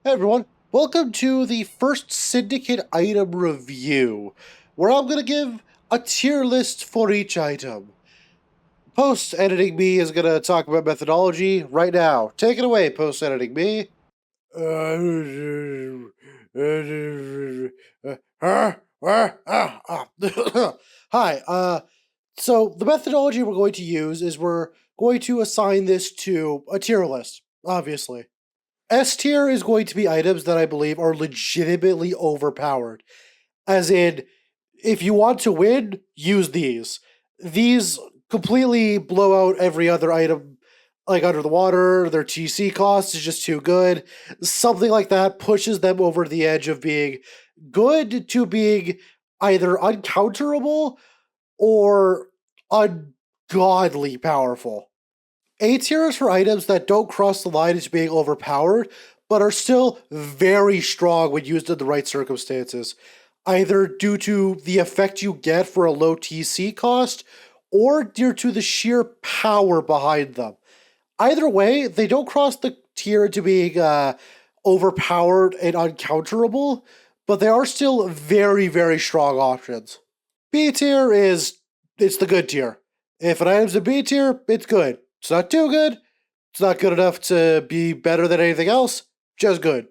Hey everyone, welcome to the first Syndicate item review, where I'm going to give a tier list for each item. Post-editing me is going to talk about methodology right now. Take it away, post-editing me. Hi, so the methodology we're going to use is we're going to assign this to a tier list, obviously. S tier is going to be items that I believe are legitimately overpowered. As in, if you want to win, use these. These completely blow out every other item, like under the water. Their TC cost is just too good. Something like that pushes them over the edge of being good to being either uncounterable or ungodly powerful. A tier is for items that don't cross the line as being overpowered, but are still very strong when used in the right circumstances, either due to the effect you get for a low TC cost, or due to the sheer power behind them. Either way, they don't cross the tier into being overpowered and uncounterable, but they are still very, very strong options. B tier it's the good tier. If an item's a B tier, it's good. It's not too good. It's not good enough to be better than anything else. Just good.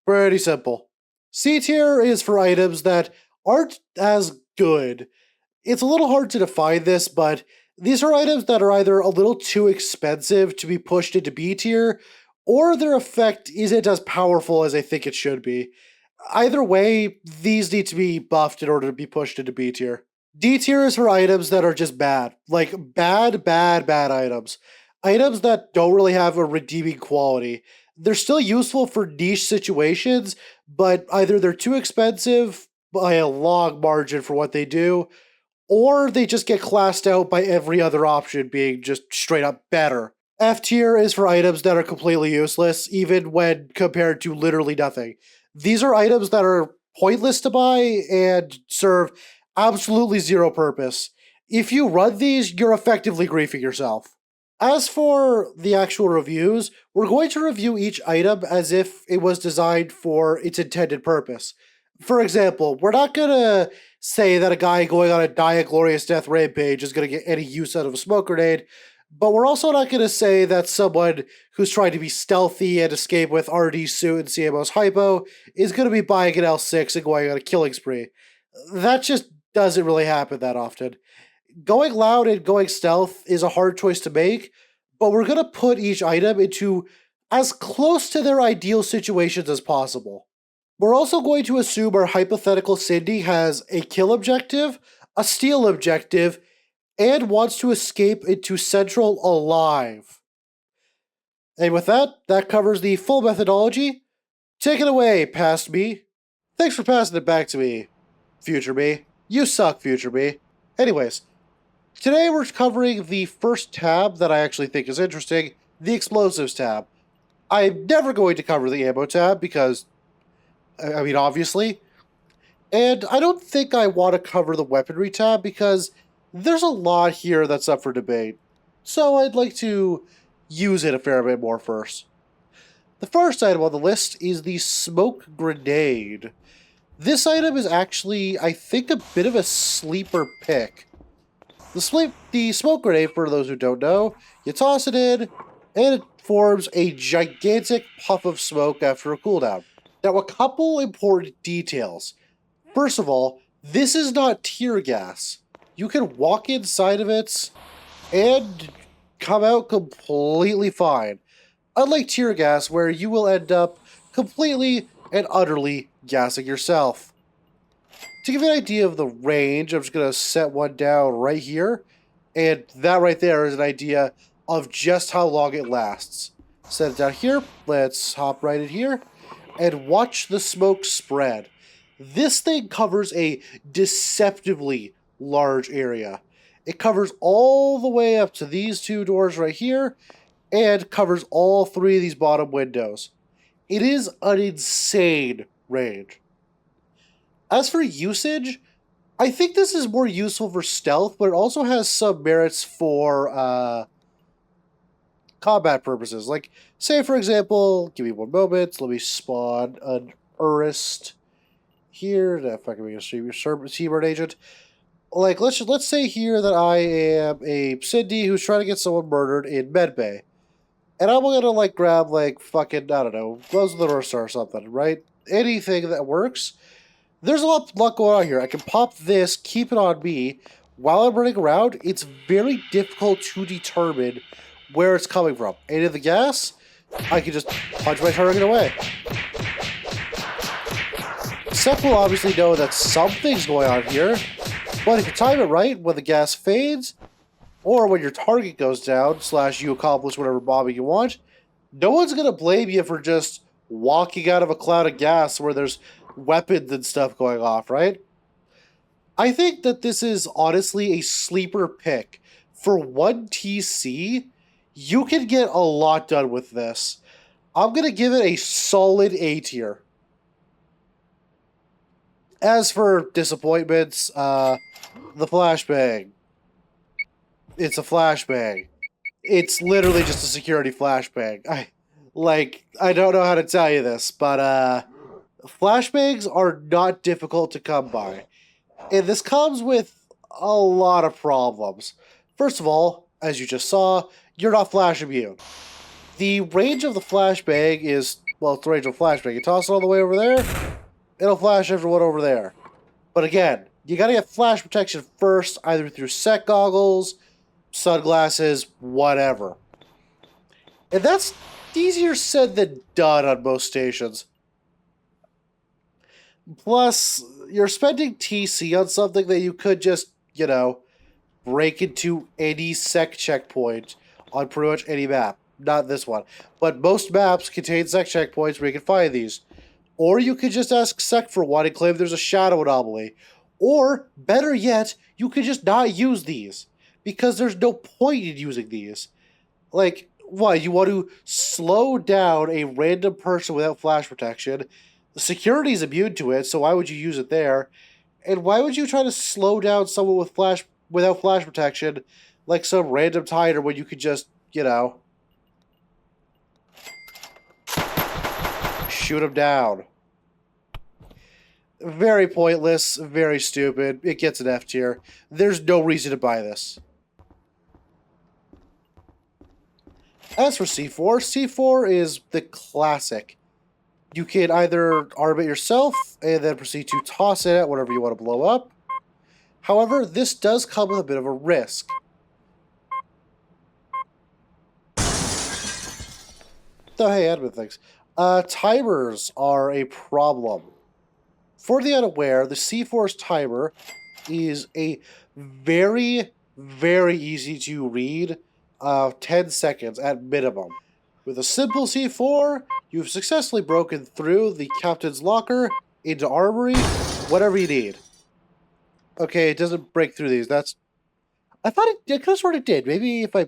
Pretty simple. C tier is for items that aren't as good. It's a little hard to define this, but these are items that are either a little too expensive to be pushed into B tier, or their effect isn't as powerful as I think it should be. Either way, these need to be buffed in order to be pushed into B tier. D tier is for items that are just bad. Like bad items. Items that don't really have a redeeming quality. They're still useful for niche situations, but either they're too expensive by a long margin for what they do, or they just get classed out by every other option being just straight up better. F tier is for items that are completely useless, even when compared to literally nothing. These are items that are pointless to buy and serve absolutely zero purpose. If you run these, you're effectively griefing yourself. As for the actual reviews, we're going to review each item as if it was designed for its intended purpose. For example, we're not going to say that a guy going on a Die Glorious Death rampage is going to get any use out of a smoke grenade, but we're also not going to say that someone who's trying to be stealthy and escape with RD suit and CMO's hypo is going to be buying an L6 and going on a killing spree. That just doesn't really happen that often. Going loud and going stealth is a hard choice to make, but we're going to put each item into as close to their ideal situations as possible. We're also going to assume our hypothetical Cindy has a kill objective, a steal objective, and wants to escape into Central alive. And with that, that covers the full methodology. Take it away, past me. Thanks for passing it back to me, future me. You suck, future me. Anyways, today we're covering the first tab that I actually think is interesting, the explosives tab. I'm never going to cover the ammo tab because, obviously. And I don't think I want to cover the weaponry tab because there's a lot here that's up for debate. So I'd like to use it a fair bit more first. The first item on the list is the smoke grenade. This item is actually, I think, a bit of a sleeper pick. The smoke grenade, for those who don't know, you toss it in, and it forms a gigantic puff of smoke after a cooldown. Now, a couple important details. First of all, this is not tear gas. You can walk inside of it and come out completely fine. Unlike tear gas, where you will end up completely and utterly gassing yourself. To give you an idea of the range, I'm just going to set one down right here. And that right there is an idea of just how long it lasts. Set it down here. Let's hop right in here. And watch the smoke spread. This thing covers a deceptively large area. It covers all the way up to these two doors right here. And covers all three of these bottom windows. It is an insane range. As for usage, I think this is more useful for stealth, but it also has some merits for combat purposes. Like, say for example, give me one moment, let me spawn an Urist here. If I can make a Seabird agent. Like, let's say here that I am a Cindy who's trying to get someone murdered in Medbay. And I'm gonna, like, grab, like, fucking, I don't know, Glows of the North Star or something, right? Anything that works. There's a lot going on here. I can pop this, keep it on me. While I'm running around, it's very difficult to determine where it's coming from. And in the gas, I can just punch my target away. Seth will obviously know that something's going on here, but if you time it right, when the gas fades, or when your target goes down, / you accomplish whatever bombing you want, no one's going to blame you for just walking out of a cloud of gas where there's weapons and stuff going off, right? I think that this is honestly a sleeper pick. For 1 TC, you can get a lot done with this. I'm going to give it a solid A tier. As for disappointments, the Flashbang. It's a Flashbang. It's literally just a security Flashbang. I don't know how to tell you this, but Flashbangs are not difficult to come by. And this comes with a lot of problems. First of all, as you just saw, you're not flash immune. The range of the flashbang is, well, it's the range of flashbang. You toss it all the way over there, it'll flash everyone over there. But again, you gotta get flash protection first, either through sec goggles, sunglasses, whatever. And that's easier said than done on most stations. Plus, you're spending TC on something that you could just, you know, break into any sec checkpoint on pretty much any map. Not this one. But most maps contain sec checkpoints where you can find these. Or you could just ask sec for one and claim there's a shadow anomaly. Or, better yet, you could just not use these. Because there's no point in using these. Like, what, you want to slow down a random person without flash protection? The security is immune to it, so why would you use it there? And why would you try to slow down someone without flash protection, like some random tiger when you could just, you know, shoot him down? Very pointless, very stupid. It gets an F tier. There's no reason to buy this. As for C4, C4 is the classic. You can either arm it yourself and then proceed to toss it at whatever you want to blow up. However, this does come with a bit of a risk. Oh, hey, admin things. Timers are a problem. For the unaware, the C4's timer is a very, very easy to read 10 seconds at minimum. With a simple C4, you've successfully broken through the captain's locker into armory, whatever you need. Okay, it doesn't break through these. I thought I could have sworn it did. Maybe if I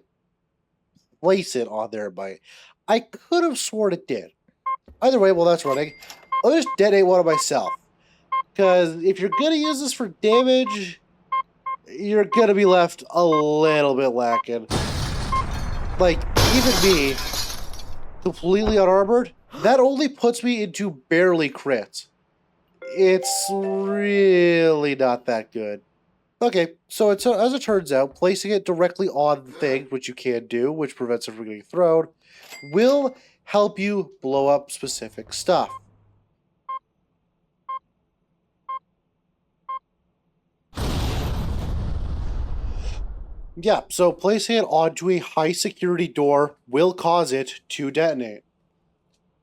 place it on there, I could have sworn it did. Either way, while that's running, I'll just detonate one of myself. Because if you're going to use this for damage, you're going to be left a little bit lacking. Like, even me, completely unarmored, that only puts me into barely crit. It's really not that good. Okay, so as it turns out, placing it directly on the thing, which you can do, which prevents it from getting thrown, will help you blow up specific stuff. Yeah, so placing it onto a high security door will cause it to detonate.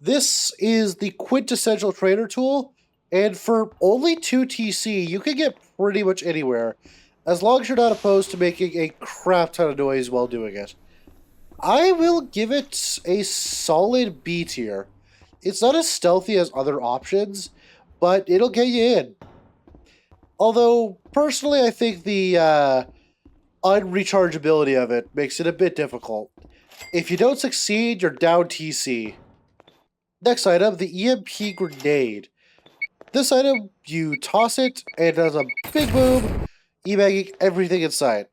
This is the quintessential trader tool, and for only 2 TC, you can get pretty much anywhere, as long as you're not opposed to making a crap ton of noise while doing it. I will give it a solid B tier. It's not as stealthy as other options, but it'll get you in. Although, personally, I think the unrechargeability of it makes it a bit difficult. If you don't succeed, you're down TC. Next item, the EMP grenade. This item, you toss it, and it does a big boom, e-bagging everything inside.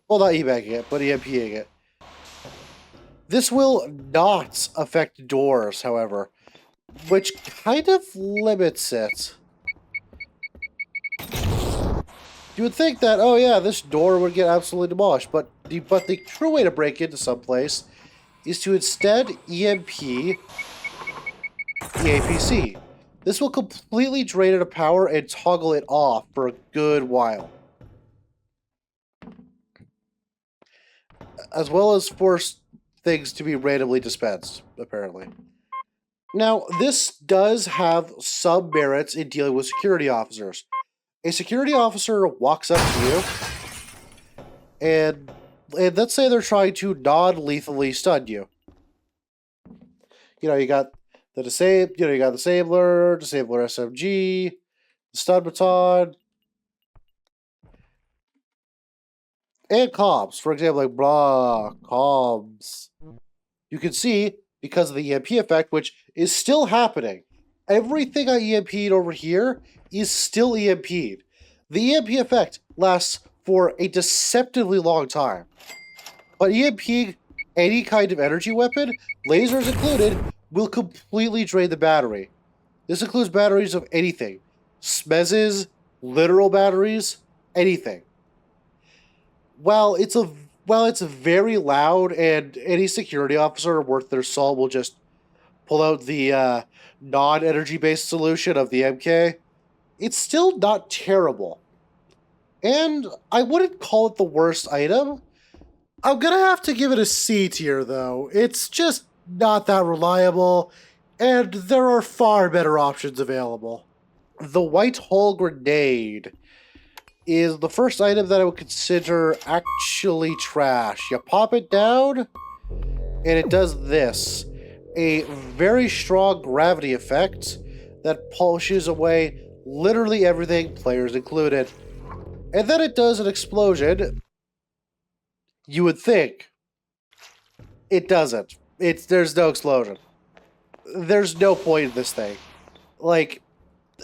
Well, not e-bagging it, but EMPing it. This will not affect doors, however, which kind of limits it. You would think that, oh yeah, this door would get absolutely demolished, but the true way to break into someplace is to instead EMP EAPC. This will completely drain it of power and toggle it off for a good while, as well as force things to be randomly dispensed, apparently. Now, this does have some merits in dealing with security officers. A security officer walks up to you, and let's say they're trying to non-lethally stun you. You got the you got disabler SMG, the stun baton, and comms. For example, like comms. You can see, because of the EMP effect, which is still happening, everything I EMP'd over here is still EMP'd. The EMP effect lasts for a deceptively long time. But EMPing any kind of energy weapon, lasers included, will completely drain the battery. This includes batteries of anything. Smezes, literal batteries, anything. While it's very loud, and any security officer worth their salt will just pull out the non-energy based solution of the MK, it's still not terrible. And I wouldn't call it the worst item. I'm gonna have to give it a C tier, though. It's just not that reliable, and there are far better options available. The White Hole Grenade is the first item that I would consider actually trash. You pop it down, and it does this. A very strong gravity effect that pushes away literally everything, players included. And then it does an explosion. You would think. It doesn't. There's no explosion. There's no point in this thing. Like,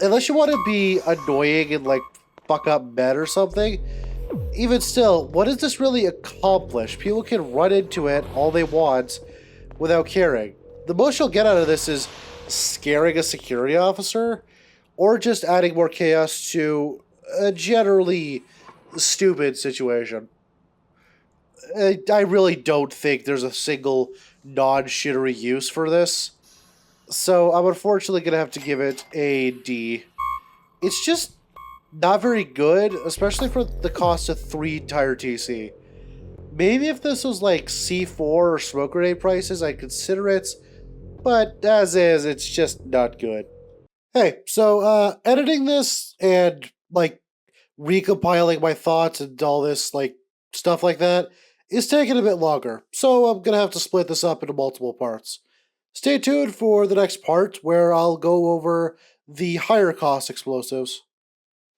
unless you want to be annoying and, like, fuck up med or something, even still, what does this really accomplish? People can run into it all they want without caring. The most you'll get out of this is scaring a security officer, or just adding more chaos to a generally stupid situation. I really don't think there's a single non-shittery use for this. So I'm unfortunately going to have to give it a D. It's just not very good, especially for the cost of 3 tire TC. Maybe if this was like C4 or smoke grenade prices, I'd consider it. But as is, it's just not good. Hey, so editing this and like recompiling my thoughts and all this like stuff like that is taking a bit longer, so I'm gonna have to split this up into multiple parts. Stay tuned for the next part where I'll go over the higher cost explosives.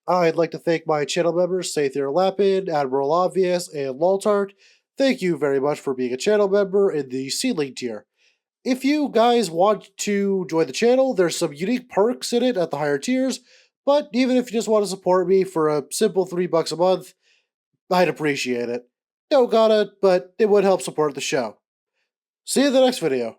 I'd like to thank my channel members, Sathier Lapin, Admiral Obvious, and Loltart. Thank you very much for being a channel member in the Seedling tier. If you guys want to join the channel, there's some unique perks in it at the higher tiers, but even if you just want to support me for a simple $3 a month, I'd appreciate it. Don't gotta, but it would help support the show. See you in the next video.